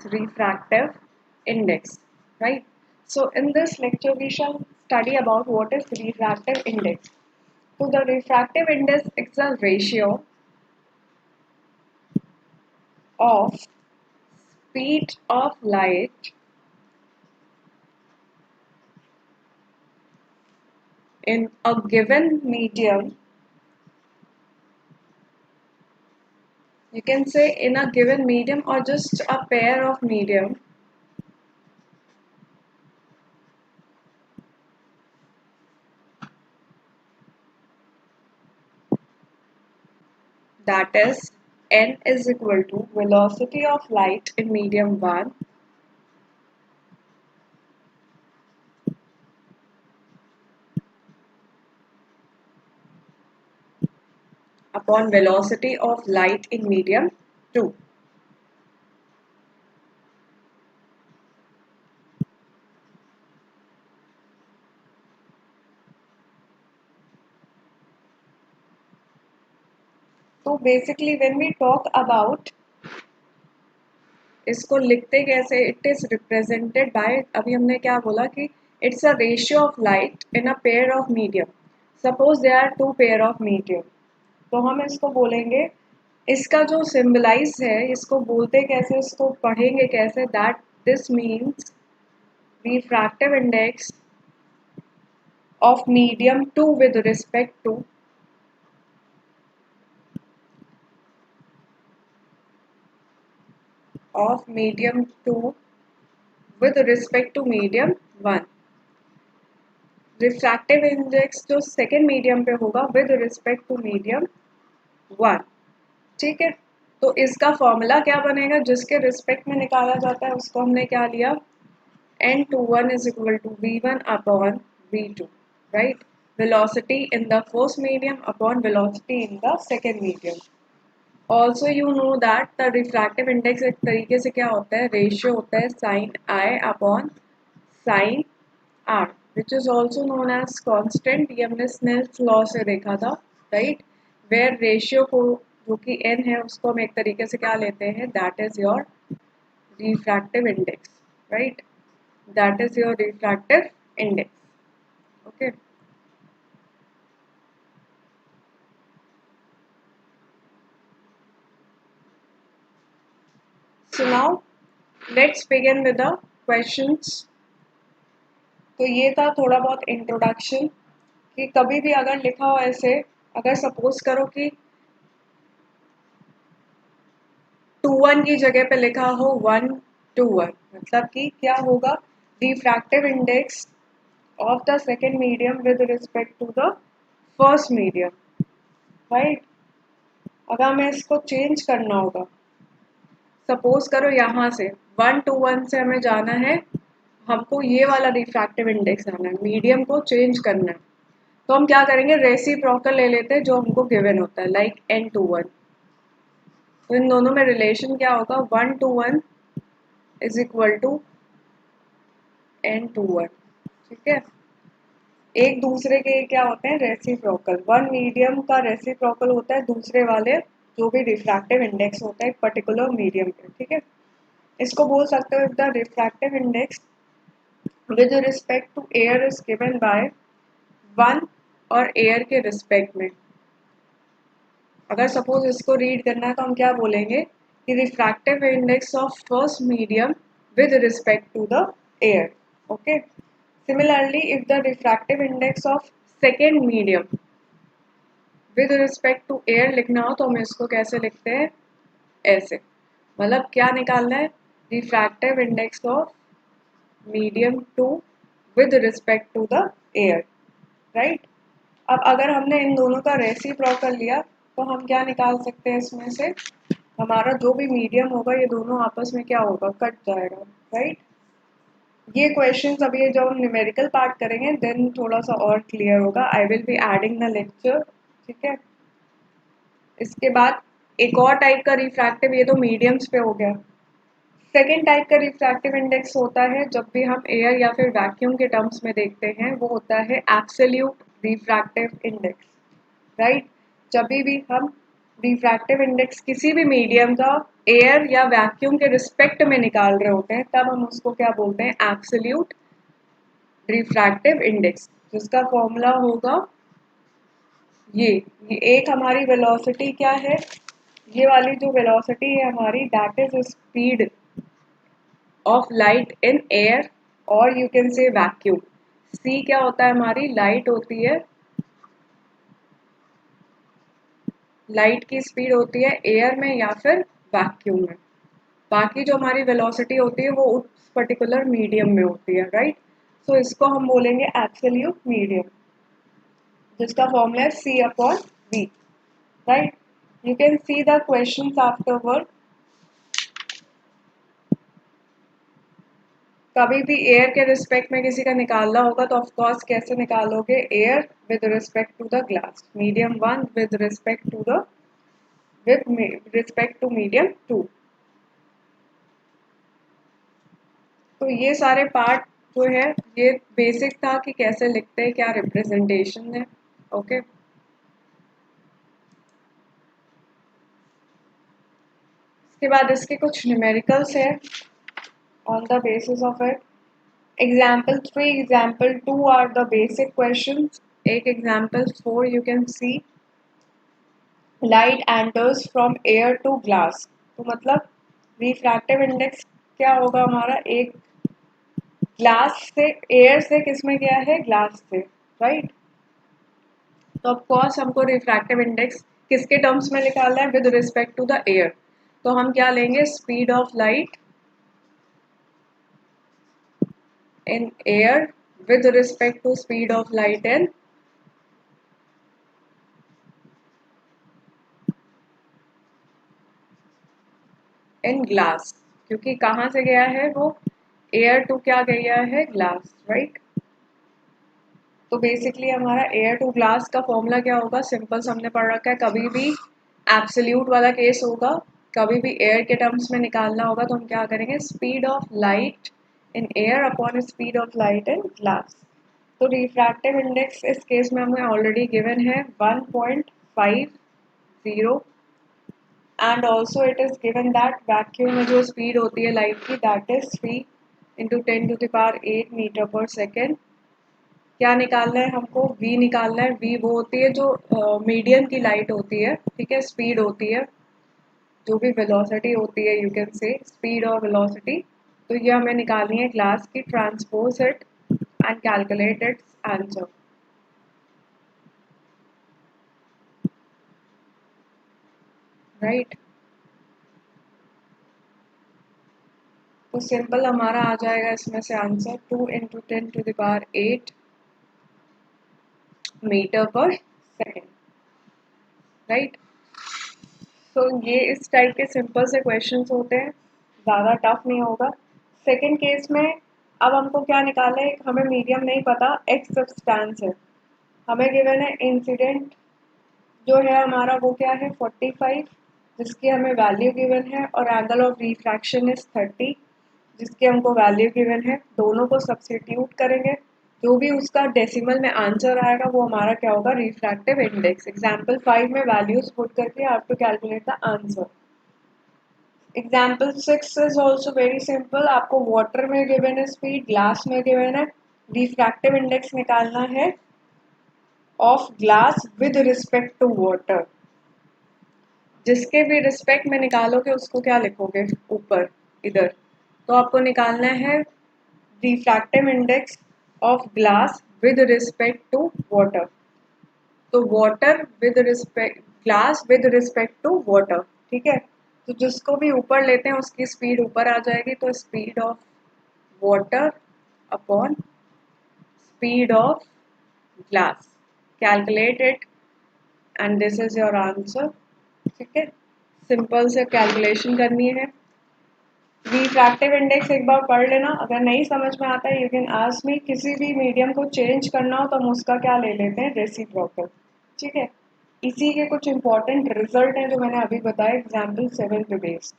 refractive index, right? So in this lecture we shall study about what is refractive index. So the refractive index is a ratio of speed of light in a given medium. You can say in a given medium or just a pair of medium that is n is equal to velocity of light in medium 1 upon velocity of light in medium 2. So basically when we talk about इसको लिखते कैसे, it is represented by, अभी हमने क्या बोला कि it's a ratio of light in a pair of medium. Suppose they are two pair of medium, तो हम इसको बोलेंगे, इसका जो सिंबलाइज है इसको बोलते कैसे, इसको पढ़ेंगे कैसे, that this means refractive index of medium two with respect to of medium 2 with respect to medium 1. Refractive index जो सेकेंड मीडियम पे होगा विद रिस्पेक्ट टू मीडियम 1. ठीक है, तो इसका फॉर्मूला क्या बनेगा, जिसके रिस्पेक्ट में निकाला जाता है उसको हमने क्या लिया, n21 is equal to v1 upon v2, right? Velocity in the first medium upon velocity in the second medium. Also you know that the refractive index एक तरीके से क्या होता है, रेशियो होता है sin I upon sin R, which is also known as constant. ये हमने स्नेल्स लॉ से देखा था, राइट? वेयर रेशियो को जो कि n है उसको हम एक तरीके से क्या लेते हैं, that is your refractive index, right? That is your refractive index. Okay. So now let's begin with the questions. तो ये था थोड़ा बहुत इंट्रोडक्शन कि कभी भी अगर लिखा हो ऐसे, अगर सपोज करो कि 2-1 की जगह पे लिखा हो 1-2-1, मतलब कि क्या होगा, refractive index of the second medium with respect to the first medium, right? अगर हमें इसको चेंज करना होगा, सपोज करो यहाँ से 1-1 से हमें जाना है, हमको ये वाला रिफ्रैक्टिव इंडेक्स आना है, मीडियम को चेंज करना है, तो हम क्या करेंगे, रेसिप्रोकल ले लेते हैं जो हमको गिवन होता है, लाइक n21. तो इन दोनों में रिलेशन क्या होगा, 1-1 इज इक्वल टू n21. ठीक है, एक दूसरे के क्या होते हैं, रेसिप्रोकल. वन मीडियम का रेसिप्रोकल होता है दूसरे वाले जो भी रिफ्रैक्टिव इंडेक्स होता है एक पर्टिकुलर मीडियम पे. ठीक है, इसको बोल सकते हो, if the refractive index with respect to air is given by 1 और एयर के रिस्पेक्ट में. अगर सपोज इसको रीड करना है तो हम क्या बोलेंगे कि refractive index of first medium with respect to the air. Okay, similarly if the refractive index of second medium with respect to air लिखना हो तो हम इसको कैसे लिखते हैं, ऐसे. मतलब क्या निकालना है, refractive index of medium 2 with respect to the air, right? अब अगर हमने इन दोनों का रेसिप्रोकल लिया तो हम क्या निकाल सकते हैं, इसमें से हमारा जो भी मीडियम होगा ये दोनों आपस में क्या होगा, कट जाएगा, राइट? ये क्वेश्चंस अभी जब हम न्यूमेरिकल पार्ट करेंगे देन थोड़ा सा और क्लियर होगा. I will be adding the lecture. ठीक है, इसके बाद एक और टाइप का रिफ्रैक्टिव, ये तो मीडियम्स पे हो गया. सेकेंड टाइप का रिफ्रैक्टिव इंडेक्स होता है जब भी हम एयर या फिर वैक्यूम के टर्म्स में देखते हैं, वो होता है एब्सोल्यूट रिफ्रैक्टिव इंडेक्स, राइट? जब भी हम रिफ्रैक्टिव इंडेक्स किसी भी मीडियम का एयर या वैक्यूम के रिस्पेक्ट में निकाल रहे होते हैं, तब हम उसको क्या बोलते हैं, एब्सोल्यूट रिफ्रैक्टिव इंडेक्स, जिसका फॉर्मूला होगा ये एक हमारी वेलोसिटी क्या है, ये वाली जो वेलोसिटी है हमारी, that is speed of light in air और यू कैन से वैक्यूम। सी क्या होता है हमारी, लाइट होती है, लाइट की स्पीड होती है एयर में या फिर वैक्यूम में। बाकी जो हमारी वेलोसिटी होती है वो उस पर्टिकुलर मीडियम में होती है, राइट। सो इसको हम बोलेंगे एब्सोल्यूट मीडियम, जिसका फॉर्मूला है C upon V, right. You can see the questions afterward. कभी भी एयर के रिस्पेक्ट में किसी का निकालना होगा तो ऑफकोर्स कैसे निकालोगे, air with respect to the glass, medium one with respect to the with respect to medium two. तो ये सारे पार्ट जो है ये बेसिक था कि कैसे लिखते हैं, क्या रिप्रेजेंटेशन है, ओके। इसके बाद इसके कुछ न्यूमेरिकल्स है on the basis of it. Example 3, example 2 are the basic questions. एक example 4 you can see, light enters from air to glass. तो मतलब refractive index क्या होगा हमारा, एक ग्लास से, एयर से किस में गया है, ग्लास से, राइट। तो ऑफकोर्स हमको रिफ्रैक्टिव इंडेक्स किसके टर्म्स में निकालना है, with respect to the air. तो हम क्या लेंगे, speed of light in air with respect to speed of light in glass, क्योंकि कहाँ से गया है वो, एयर टू क्या गया है, ग्लास, राइट। तो बेसिकली हमारा एयर टू ग्लास का फॉर्मूला क्या होगा, सिंपल हमने पढ़ रखा है, कभी भी एब्सोल्यूट वाला केस होगा, कभी भी एयर के टर्म्स में निकालना होगा तो हम क्या करेंगे, speed of light in air upon speed of light in glass. तो रिफ्रैक्टिव इंडेक्स इस केस में हमें ऑलरेडी गिवन है 1.50, and also it is given that vacuum में जो स्पीड होती है लाइट की, दैट इज 3 × 10⁸ मीटर पर सेकेंड। क्या निकालना है हमको, v निकालना है। v वो होती है जो मीडियम की लाइट होती है, ठीक है, स्पीड होती है, जो भी वेलोसिटी होती है, यू कैन से स्पीड और वेलोसिटी। तो ये हमें निकालनी है ग्लास की, transpose it and calculate its answer, right. तो सिंपल हमारा आ जाएगा इसमें से आंसर 2 × 10⁸ मीटर पर सेकेंड, राइट। तो ये इस टाइप के सिंपल से क्वेश्चंस होते हैं, ज़्यादा टफ नहीं होगा। सेकंड केस में अब हमको क्या निकालना है, हमें मीडियम नहीं पता, एक्स सब्सटेंस है, हमें गिवन है इंसिडेंट जो है हमारा वो क्या है 45, जिसकी हमें वैल्यू गिवन है, और एंगल ऑफ रिफ्रैक्शन इज 30, जिसकी हमको वैल्यू गिवन है। दोनों को सब्स्टिट्यूट करेंगे, जो भी उसका डेसिमल में आंसर आएगा वो हमारा क्या होगा, रिफ्रैक्टिव इंडेक्स। एग्जाम्पल 5 में वैल्यूज पुट करके आप to calculate the answer. Example 6 is also very simple, आपको वाटर में गिवन है स्पीड, ग्लास में गिवन है, रिफ्रैक्टिव इंडेक्स निकालना है of glass with respect to water. जिसके भी रिस्पेक्ट में निकालोगे उसको क्या लिखोगे, ऊपर इधर। तो आपको निकालना है refractive index of glass with respect to water. तो water with respect, glass with respect to water, ठीक है। तो जिसको भी ऊपर लेते हैं उसकी स्पीड ऊपर आ जाएगी, तो speed of water upon speed of glass, calculate it and this is your answer, ठीक है। सिंपल से कैलकुलेशन करनी है। रिफ्रैक्टिव इंडेक्स एक बार पढ़ लेना, अगर नहीं समझ में आता है यू कैन आस्क मी। किसी भी मीडियम को चेंज करना हो तो हम उसका क्या ले लेते हैं, रेसिप्रोकल, ठीक है। इसी के कुछ इंपॉर्टेंट रिजल्ट हैं जो मैंने अभी बताया एग्जाम्पल 7 पे बेस्ड।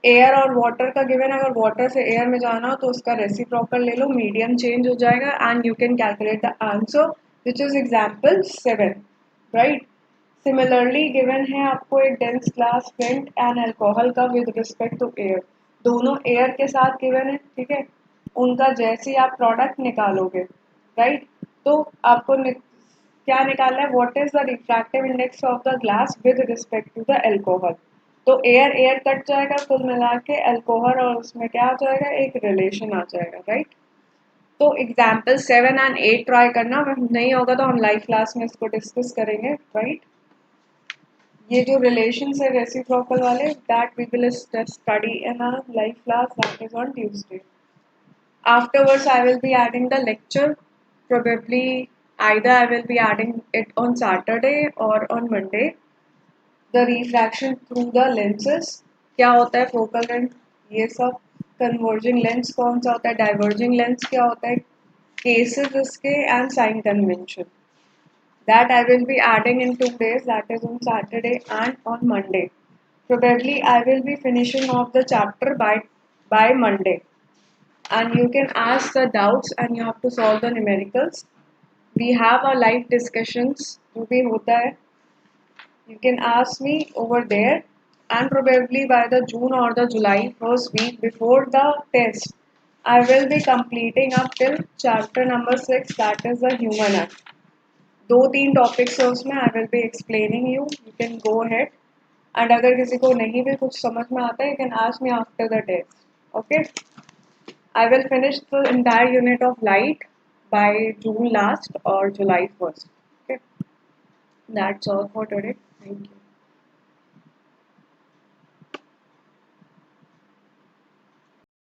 एयर और वाटर का गिवन, अगर वाटर से एयर में जाना हो तो उसका रेसिप्रोकल ले लो, मीडियम चेंज हो जाएगा and you can calculate the answer which is example 7, right. Similarly given है आपको एक dense glass flint and alcohol का विद रिस्पेक्ट टू एयर, दोनों एयर के साथ गिवन है, ठीक है। उनका जैसे ही आप प्रोडक्ट निकालोगे, राइट, तो आपको क्या निकालना है, what is the refractive index of the glass with respect to the alcohol. तो एयर एयर कट जाएगा, कुल मिला के अल्कोहल और उसमें क्या आ जाएगा, एक रिलेशन आ जाएगा, राइट। तो एग्जाम्पल 7 और 8 ट्राई करना, नहीं होगा तो हम लाइव क्लास में इसको डिस्कस करेंगे, राइट। ये जो रिलेशंस है रेसिप्रोकल वाले, that we will study in a live class that is on Tuesday. Afterwards, I will be adding the lecture. Probably either I will be adding it on Saturday or on Monday. The refraction through the lenses, क्या होता है focal length, ये सब। Converging lens कौन सा होता है, diverging lens क्या होता है, केसेस इसके and sign convention. That I will be adding in 2 days, that is on Saturday and on Monday. Probably I will be finishing off the chapter by Monday, and you can ask the doubts and you have to solve the numericals. We have a live discussions जो भी होता है, you can ask me over there, and probably by the June or the July first week before the test I will be completing up till chapter number 6, that is the human act. 2-3 topics है उसमें, I will be explaining you, you can go ahead. And अगर किसी को नहीं भी कुछ समझ में आता है, you can ask me after the test, okay. I will finish the entire unit of light by June last और July first, okay. That's all for today, thank you.